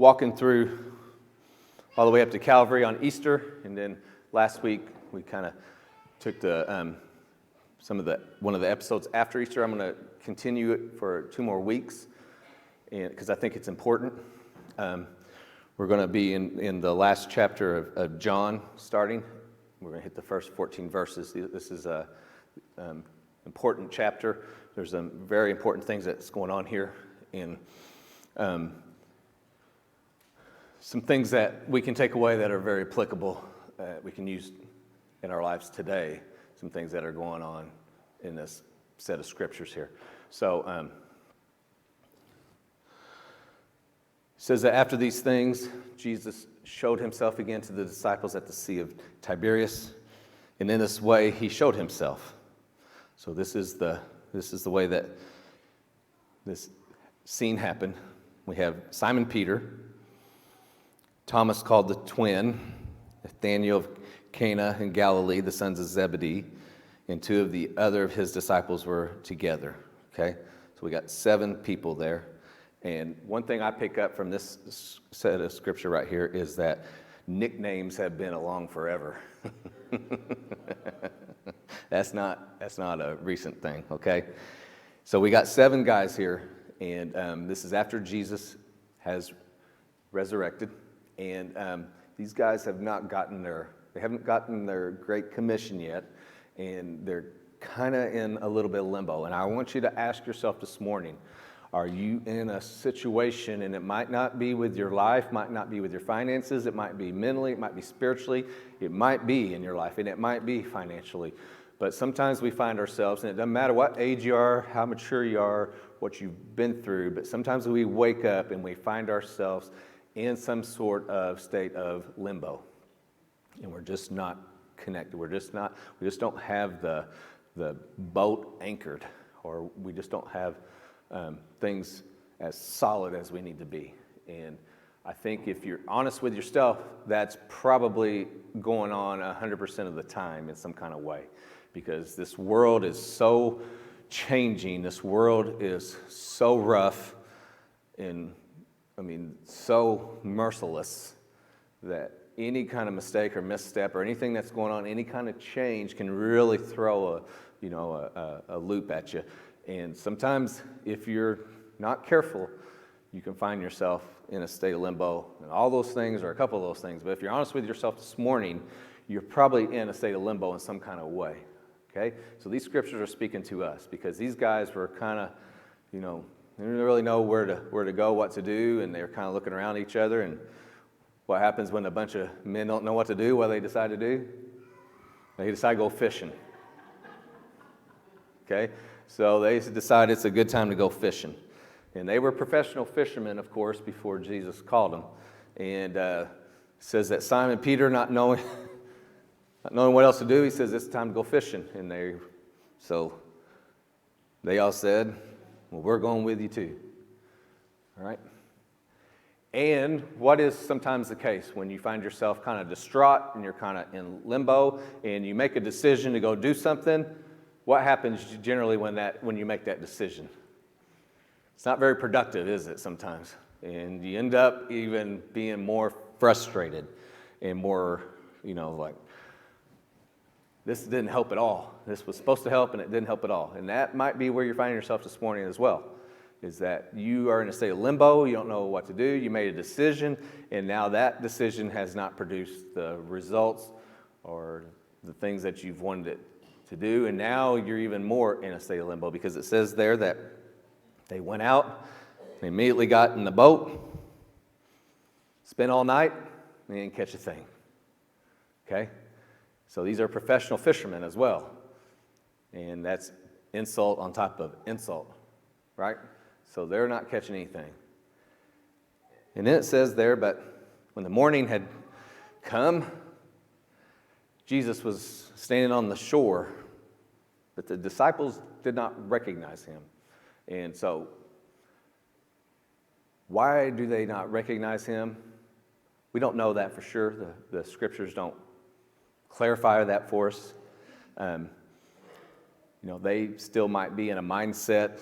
walking through all the way up to Calvary on Easter, and then last week we kind of took the one of the episodes after Easter. I'm going to continue it for 2 more weeks, because I think it's important. We're going to be in the last chapter of John, starting. We're going to hit the first 14 verses. This is a important chapter. There's some very important things that's going on here, and some things that we can take away that are very applicable, we can use in our lives today, some things that are going on in this set of scriptures here. So, it says that after these things, Jesus showed himself again to the disciples at the Sea of Tiberias, and in this way he showed himself. So this is the way that this scene happened. We have Simon Peter, Thomas called the twin, Nathanael of Cana in Galilee, the sons of Zebedee, and 2 of the other of his disciples were together. Okay, so we got 7 people there. And one thing I pick up from this set of scripture right here is that nicknames have been along forever. That's not a recent thing, okay? So we got 7 guys here, and this is after Jesus has resurrected, and these guys haven't gotten their Great Commission yet, and they're kind of in a little bit of limbo. And I want you to ask yourself this morning, are you in a situation, and it might not be with your life, might not be with your finances, it might be mentally, it might be spiritually, it might be in your life, and it might be financially. But sometimes we find ourselves, and it doesn't matter what age you are, how mature you are, what you've been through, but sometimes we wake up and we find ourselves in some sort of state of limbo. And we're just not connected. We just don't have the boat anchored, or we just don't have things as solid as we need to be. And I think if you're honest with yourself, that's probably going on 100% of the time in some kind of way, because this world is so changing. This world is so rough and, so merciless that any kind of mistake or misstep or anything that's going on, any kind of change can really throw a loop at you. And sometimes, if you're not careful, you can find yourself in a state of limbo. And all those things, or a couple of those things, but if you're honest with yourself this morning, you're probably in a state of limbo in some kind of way. Okay? So these scriptures are speaking to us, because these guys were kind of, they didn't really know where to go, what to do, and they were kind of looking around each other. And what happens when a bunch of men don't know what to do? What do they decide to do? They decide to go fishing. Okay? So they decided it's a good time to go fishing. And they were professional fishermen, of course, before Jesus called them. And it says that Simon Peter, not knowing what else to do, he says, it's time to go fishing. And they all said, well, we're going with you too. All right? And what is sometimes the case when you find yourself kind of distraught and you're kind of in limbo and you make a decision to go do something? What happens generally when you make that decision? It's not very productive, is it, sometimes? And you end up even being more frustrated and more, like, this didn't help at all. This was supposed to help, and it didn't help at all. And that might be where you're finding yourself this morning as well, is that you are in a state of limbo, you don't know what to do, you made a decision, and now that decision has not produced the results or the things that you've wanted it to do, and now you're even more in a state of limbo, because it says there that they went out, they immediately got in the boat, spent all night, and they didn't catch a thing. Okay? So these are professional fishermen as well, and that's insult on top of insult, right? So they're not catching anything. And then it says there, but when the morning had come, Jesus was standing on the shore, but the disciples did not recognize him. And so, why do they not recognize him? We don't know that for sure. The scriptures don't clarify that for us. They still might be in a mindset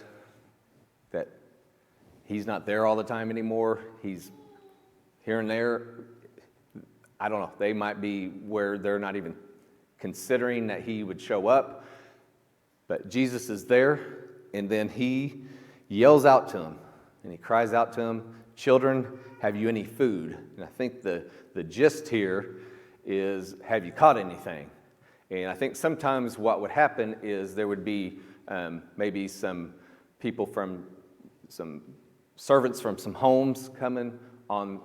that he's not there all the time anymore. He's here and there. I don't know. They might be where they're not even considering that he would show up. But Jesus is there, and then he yells out to them, and he cries out to them, "Children, have you any food?" And I think the gist here is, have you caught anything? And I think sometimes what would happen is there would be maybe some people from some servants from some homes coming on,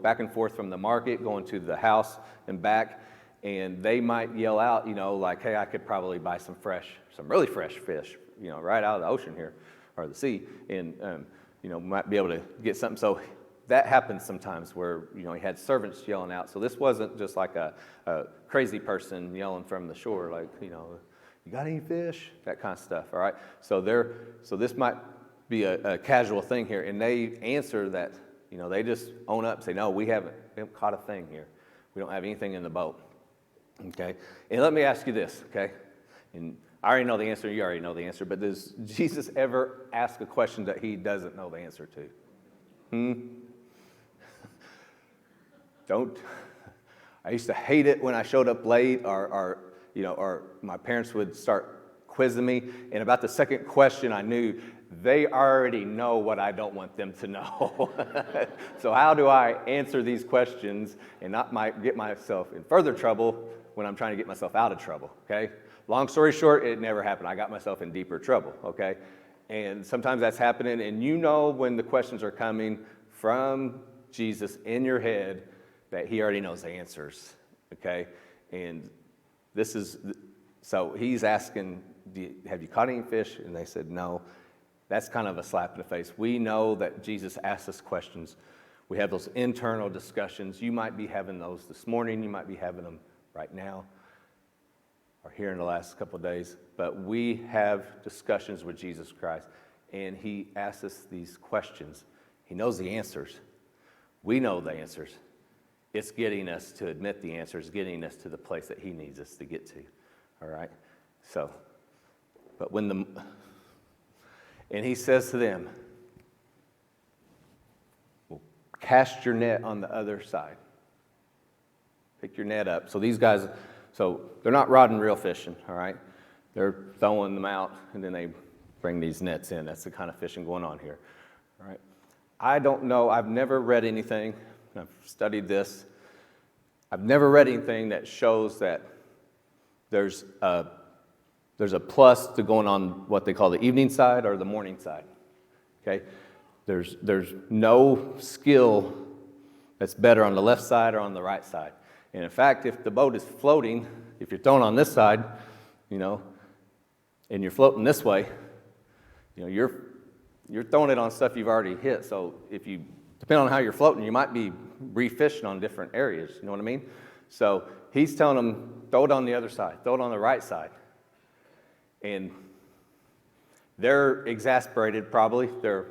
back and forth from the market, going to the house and back, and they might yell out, like, "Hey, I could probably buy some really fresh fish, right out of the ocean here, or the sea, and, might be able to get something." So that happens sometimes where, he had servants yelling out. So this wasn't just like a crazy person yelling from the shore, like, "You got any fish?" That kind of stuff, all right? So this might be a casual thing here, and they answer that, they just own up and say, "No, we haven't caught a thing here. We don't have anything in the boat." Okay? And let me ask you this, okay? And I already know the answer, you already know the answer, but does Jesus ever ask a question that he doesn't know the answer to? I used to hate it when I showed up late, or my parents would start quizzing me, and about the second question I knew they already know what I don't want them to know. So how do I answer these questions and not get myself in further trouble when I'm trying to get myself out of trouble, okay? Long story short, it never happened. I got myself in deeper trouble, okay? And sometimes that's happening, and when the questions are coming from Jesus in your head, that he already knows the answers, okay? And so he's asking, "Have you caught any fish?" And they said, "No." That's kind of a slap in the face. We know that Jesus asks us questions. We have those internal discussions. You might be having those this morning. You might be having them right now or here in the last couple of days. But we have discussions with Jesus Christ, and he asks us these questions. He knows the answers. We know the answers. It's getting us to admit the answers, getting us to the place that he needs us to get to. All right? So, but and he says to them, "Well, cast your net on the other side." Pick your net up. So these guys, they're not rod and reel fishing, all right? They're throwing them out, and then they bring these nets in. That's the kind of fishing going on here, all right? I don't know. I've never read anything. I've studied this. I've never read anything that shows that there's a plus to going on what they call the evening side or the morning side, okay? There's no skill that's better on the left side or on the right side. And in fact, if the boat is floating, if you're throwing on this side, and you're floating this way, you're throwing it on stuff you've already hit. So depending on how you're floating, you might be refishing on different areas, you know what I mean? So he's telling them, throw it on the other side, throw it on the right side. And they're exasperated probably, they're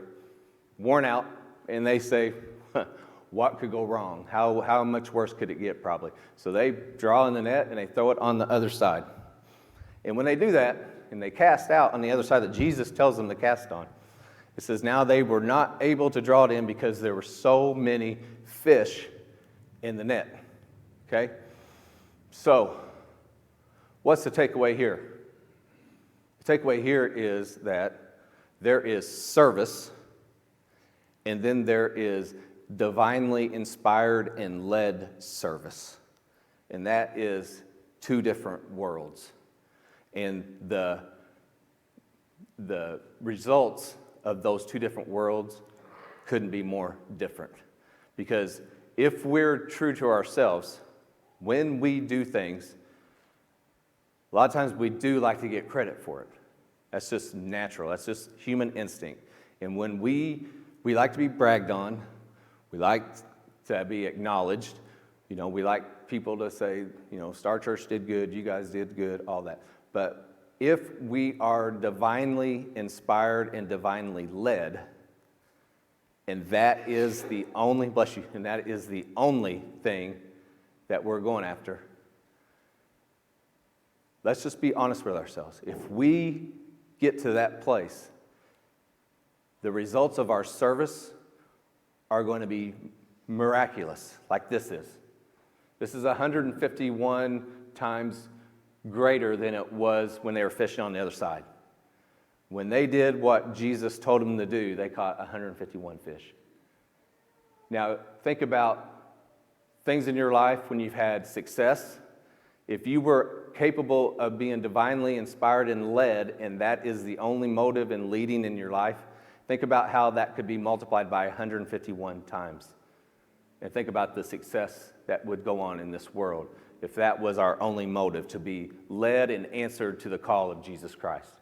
worn out, and they say, "What could go wrong? How much worse could it get?" Probably. So they draw in the net and they throw it on the other side. And when they do that, and they cast out on the other side that Jesus tells them to cast on, it says, now they were not able to draw it in because there were so many fish in the net. Okay? So, what's the takeaway here? The takeaway here is that there is service, and then there is divinely inspired and led service. And that is two different worlds. And the results of those two different worlds couldn't be more different. Because if we're true to ourselves, when we do things, a lot of times we do like to get credit for it. That's just natural. That's just human instinct. And when we like to be bragged on, we like to be acknowledged. We like people to say, Star Church did good, you guys did good, all that. But if we are divinely inspired and divinely led, and that is the only, bless you, and that is the only thing that we're going after, let's just be honest with ourselves. If we get to that place, the results of our service are going to be miraculous, like this is. This is 151 times greater than it was when they were fishing on the other side. When they did what Jesus told them to do, they caught 151 fish. Now, think about things in your life when you've had success. If you were capable of being divinely inspired and led, and that is the only motive in leading in your life, think about how that could be multiplied by 151 times. And think about the success that would go on in this world if that was our only motive, to be led and answered to the call of Jesus Christ.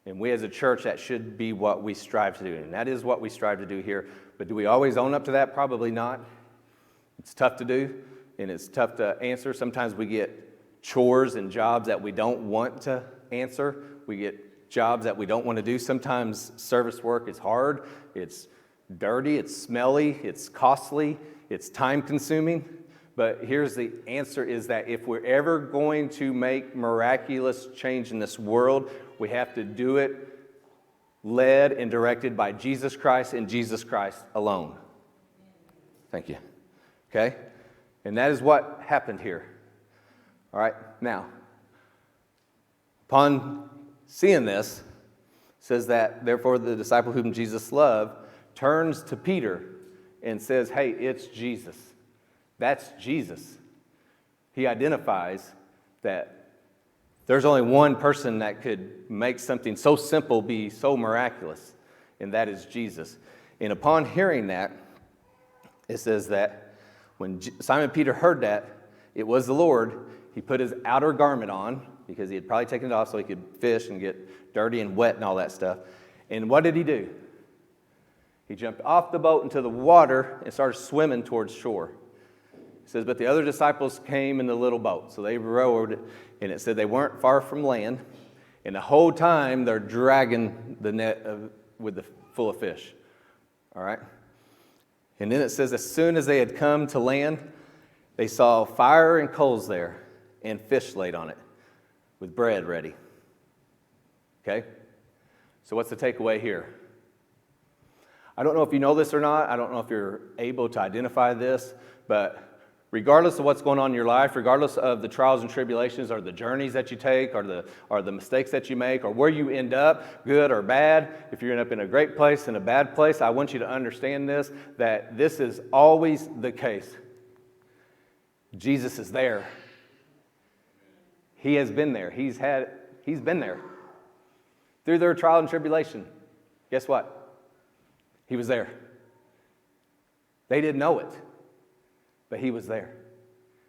And we as a church, that should be what we strive to do. And that is what we strive to do here. But do we always own up to that? Probably not. It's tough to do, and it's tough to answer. Sometimes we get chores and jobs that we don't want to answer. We get jobs that we don't want to do. Sometimes service work is hard. It's dirty. It's smelly. It's costly. It's time-consuming. But here's the answer, is that if we're ever going to make miraculous change in this world, we have to do it led and directed by Jesus Christ and Jesus Christ alone. Thank you. Okay? And that is what happened here. All right? Now, upon seeing this, it says that, therefore, the disciple whom Jesus loved turns to Peter and says, hey, it's Jesus. That's Jesus. He identifies that there's only one person that could make something so simple be so miraculous, and that is Jesus. And upon hearing that, it says that when Simon Peter heard that it was the Lord, he put his outer garment on, because he had probably taken it off so he could fish and get dirty and wet and all that stuff. And what did he do? He jumped off the boat into the water and started swimming towards shore. It says, but the other disciples came in the little boat. So they rowed, and it said they weren't far from land. And the whole time they're dragging the net full of fish. All right? And then it says, as soon as they had come to land, they saw fire and coals there, and fish laid on it, with bread ready. Okay? So what's the takeaway here? I don't know if you know this or not. I don't know if you're able to identify this, but regardless of what's going on in your life, regardless of the trials and tribulations or the journeys that you take or the mistakes that you make or where you end up, good or bad, if you end up in a great place and a bad place, I want you to understand this, that this is always the case. Jesus is there. He has been there. He's been there. Through their trial and tribulation, guess what? He was there. They didn't know it, but he was there.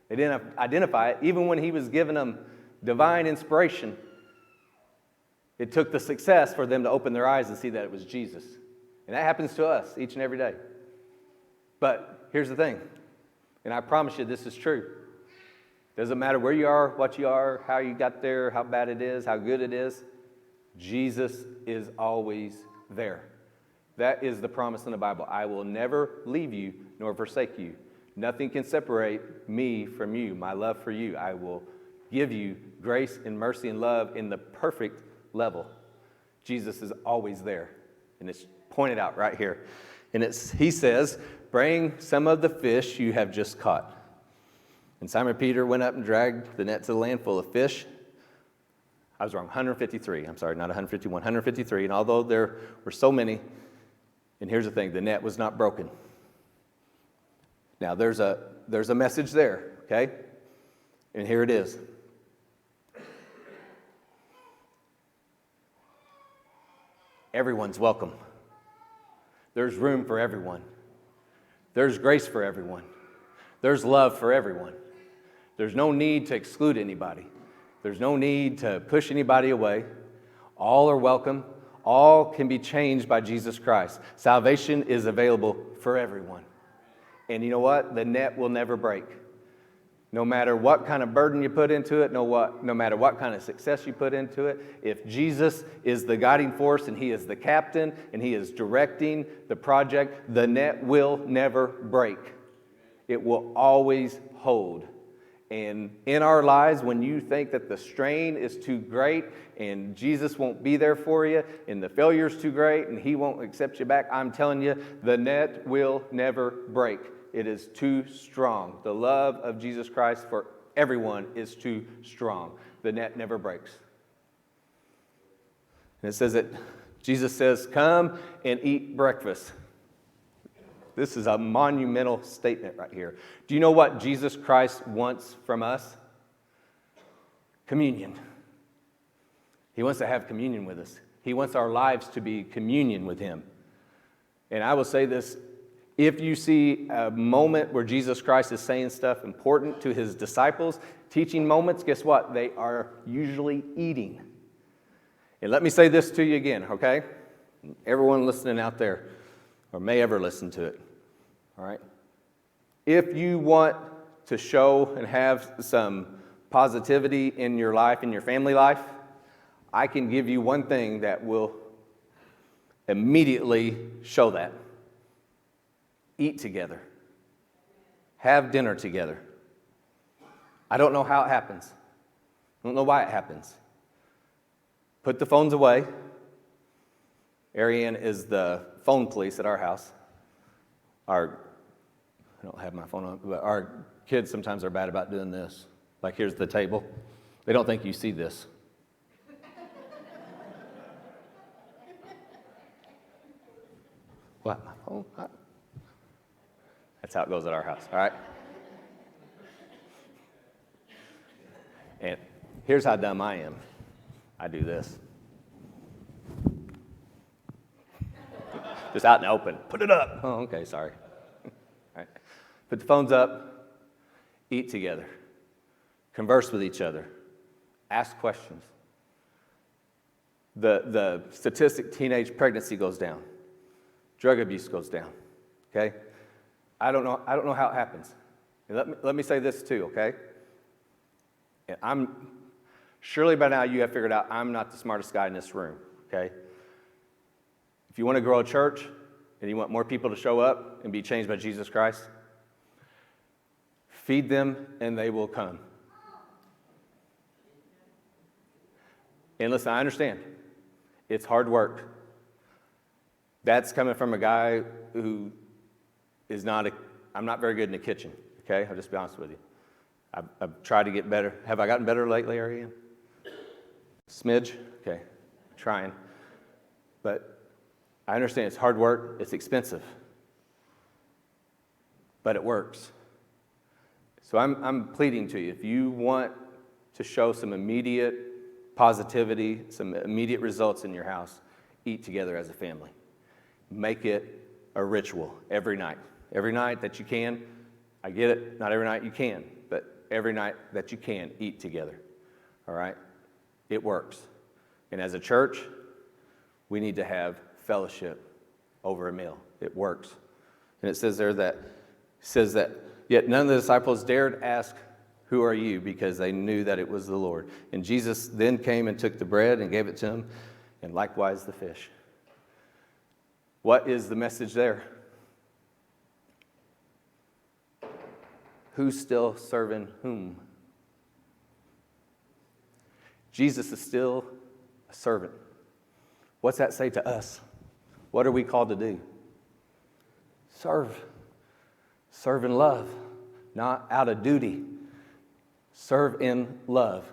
They didn't identify it. Even when he was giving them divine inspiration, it took the success for them to open their eyes and see that it was Jesus. And that happens to us each and every day. But here's the thing, and I promise you this is true. Doesn't matter where you are, what you are, how you got there, how bad it is, how good it is, Jesus is always there. That is the promise in the Bible. I will never leave you nor forsake you. Nothing can separate me from you, my love for you. I will give you grace and mercy and love in the perfect level. Jesus is always there. And it's pointed out right here. And he says, bring some of the fish you have just caught. And Simon Peter went up and dragged the net to the land full of fish. I was wrong, 153. I'm sorry, not 151, 153. And although there were so many, and here's the thing, the net was not broken. Now, there's a message there, okay? And here it is. Everyone's welcome. There's room for everyone. There's grace for everyone. There's love for everyone. There's no need to exclude anybody. There's no need to push anybody away. All are welcome. All can be changed by Jesus Christ. Salvation is available for everyone. And you know what? The net will never break. No matter what kind of burden you put into it, no matter what kind of success you put into it, if Jesus is the guiding force and he is the captain and he is directing the project, the net will never break. It will always hold. And in our lives, when you think that the strain is too great and Jesus won't be there for you and the failure is too great and he won't accept you back, I'm telling you, the net will never break. It is too strong. The love of Jesus Christ for everyone is too strong. The net never breaks. And it says that Jesus says, come and eat breakfast. This is a monumental statement right here. Do you know what Jesus Christ wants from us? Communion. He wants to have communion with us. He wants our lives to be communion with him. And I will say this, if you see a moment where Jesus Christ is saying stuff important to his disciples, teaching moments, guess what? They are usually eating. And let me say this to you again, okay? Everyone listening out there, or may ever listen to it, all right? If you want to show and have some positivity in your life, in your family life, I can give you one thing that will immediately show that. Eat together. Have dinner together. I don't know how it happens. I don't know why it happens. Put the phones away. Ariane is the phone police at our house. I don't have my phone on, but our kids sometimes are bad about doing this. Like, here's the table. They don't think you see this. What? My phone? What? That's how it goes at our house, all right? And here's how dumb I am. I do this. Just out in the open. Put it up. Oh, okay, sorry. All right. Put the phones up. Eat together. Converse with each other. Ask questions. The statistic, teenage pregnancy goes down. Drug abuse goes down. Okay? I don't know how it happens. And let me say this too, okay? And surely by now you have figured out I'm not the smartest guy in this room, okay? If you want to grow a church and you want more people to show up and be changed by Jesus Christ, feed them and they will come. And listen, I understand. It's hard work. That's coming from a guy who is I'm not very good in the kitchen, okay? I'll just be honest with you. I've tried to get better. Have I gotten better lately, Ariane? Smidge? Okay, trying. But I understand it's hard work, it's expensive. But it works. So I'm pleading to you, if you want to show some immediate positivity, some immediate results in your house, eat together as a family. Make it a ritual every night. Every night that you can, I get it, not every night you can, but every night that you can, eat together. All right? It works. And as a church, we need to have fellowship over a meal. It works. And it says there that, yet none of the disciples dared ask, who are you? Because they knew that it was the Lord. And Jesus then came and took the bread and gave it to them, and likewise the fish. What is the message there? Who's still serving whom? Jesus is still a servant. What's that say to us? What are we called to do? Serve. Serve in love, not out of duty. Serve in love.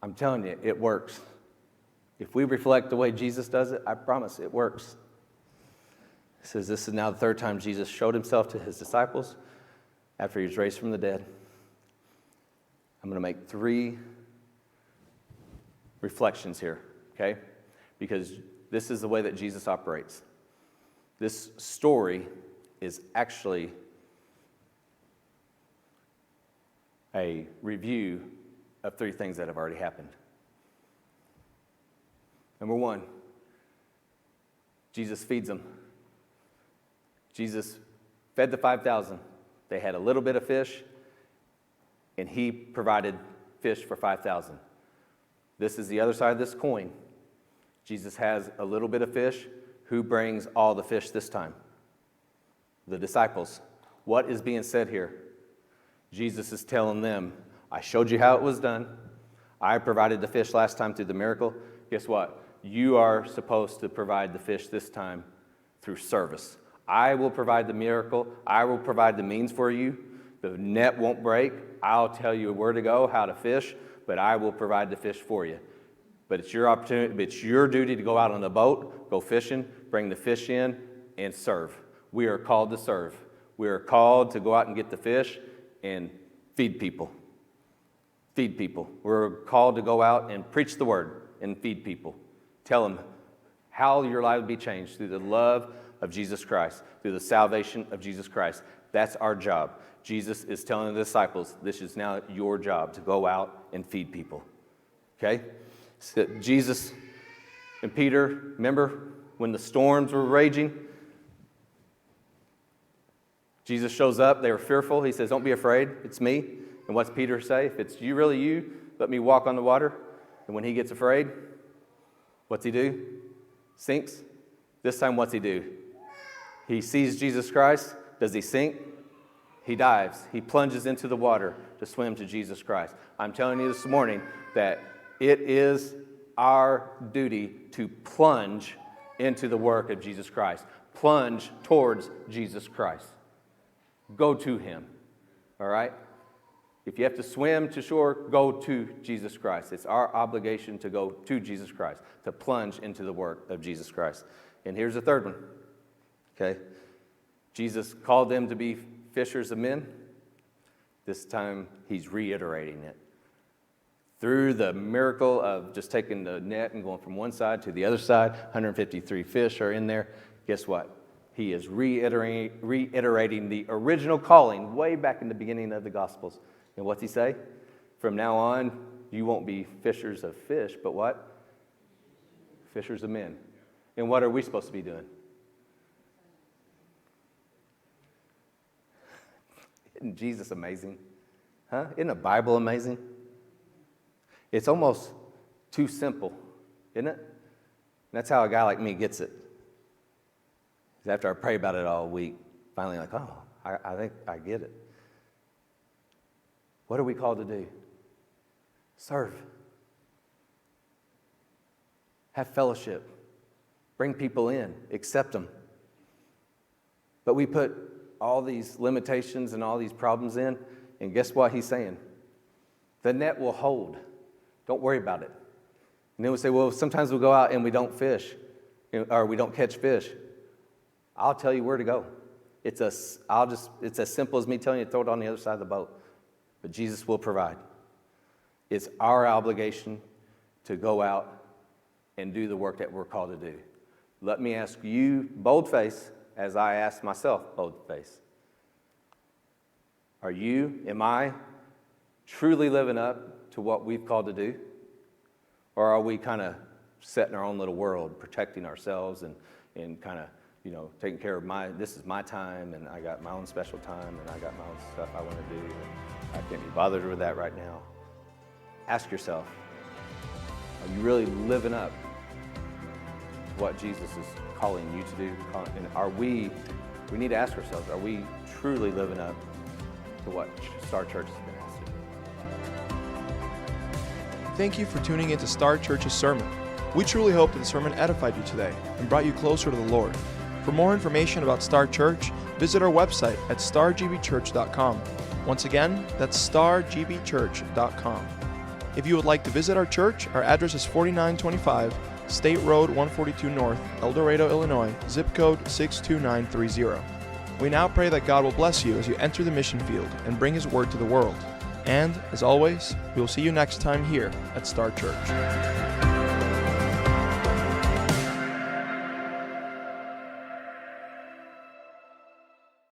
I'm telling you, it works. If we reflect the way Jesus does it, I promise it works. It says this is now the third time Jesus showed himself to his disciples after he was raised from the dead. I'm going to make 3 reflections here, okay? Because this is the way that Jesus operates. This story is actually a review of 3 things that have already happened. Number 1, Jesus feeds them. Jesus fed the 5,000. They had a little bit of fish, and he provided fish for 5,000. This is the other side of this coin. Jesus has a little bit of fish. Who brings all the fish this time? The disciples. What is being said here? Jesus is telling them, I showed you how it was done. I provided the fish last time through the miracle. Guess what? You are supposed to provide the fish this time through service. I will provide the miracle. I will provide the means for you. The net won't break. I'll tell you where to go, how to fish, but I will provide the fish for you. But it's your opportunity, it's your duty to go out on the boat, go fishing, bring the fish in, and serve. We are called to serve. We are called to go out and get the fish and feed people. Feed people. We're called to go out and preach the word and feed people. Tell them how your life will be changed through the love of Jesus Christ, through the salvation of Jesus Christ. That's our job. Jesus is telling the disciples, this is now your job to go out and feed people. Okay? So Jesus and Peter, remember when the storms were raging? Jesus shows up. They were fearful. He says, don't be afraid. It's me. And what's Peter say? If it's you, really you, let me walk on the water. And when he gets afraid, what's he do? Sinks. This time, what's he do? He sees Jesus Christ. Does he sink? He dives. He plunges into the water to swim to Jesus Christ. I'm telling you this morning that it is our duty to plunge into the work of Jesus Christ. Plunge towards Jesus Christ. Go to him. All right? If you have to swim to shore, go to Jesus Christ. It's our obligation to go to Jesus Christ, to plunge into the work of Jesus Christ. And here's the third one. Okay? Jesus called them to be fishers of men. This time, he's reiterating it. Through the miracle of just taking the net and going from one side to the other side, 153 fish are in there. Guess what? He is reiterating the original calling way back in the beginning of the Gospels. And what's he say? From now on, you won't be fishers of fish, but what? Fishers of men. And what are we supposed to be doing? Isn't Jesus amazing? Huh? Isn't the Bible amazing? It's almost too simple, isn't it? That's how a guy like me gets it. After I pray about it all week, finally like, oh, I think I get it. What are we called to do? Serve. Have fellowship. Bring people in. Accept them. But we put all these limitations and all these problems in, and guess what he's saying? The net will hold. Don't worry about it. And then we say, well, sometimes we'll go out and we don't fish, or we don't catch fish. I'll tell you where to go. It's as simple as me telling you to throw it on the other side of the boat. But Jesus will provide. It's our obligation to go out and do the work that we're called to do. Let me ask you, bold-faced, as I ask myself, bold-faced. Am I truly living up to what we've called to do? Or are we kind of set in our own little world, protecting ourselves and kind of, taking care of this is my time, and I got my own special time, and I got my own stuff I want to do, and I can't be bothered with that right now. Ask yourself, are you really living up to what Jesus is calling you to do? And we need to ask ourselves, are we truly living up to what Star Church has been asked to do? Thank you for tuning into Star Church's sermon. We truly hope that the sermon edified you today and brought you closer to the Lord. For more information about Star Church, visit our website at stargbchurch.com. Once again, that's stargbchurch.com. If you would like to visit our church, our address is 4925 State Road 142 North, El Dorado, Illinois, zip code 62930. We now pray that God will bless you as you enter the mission field and bring His word to the world. And, as always, we will see you next time here at Star Church.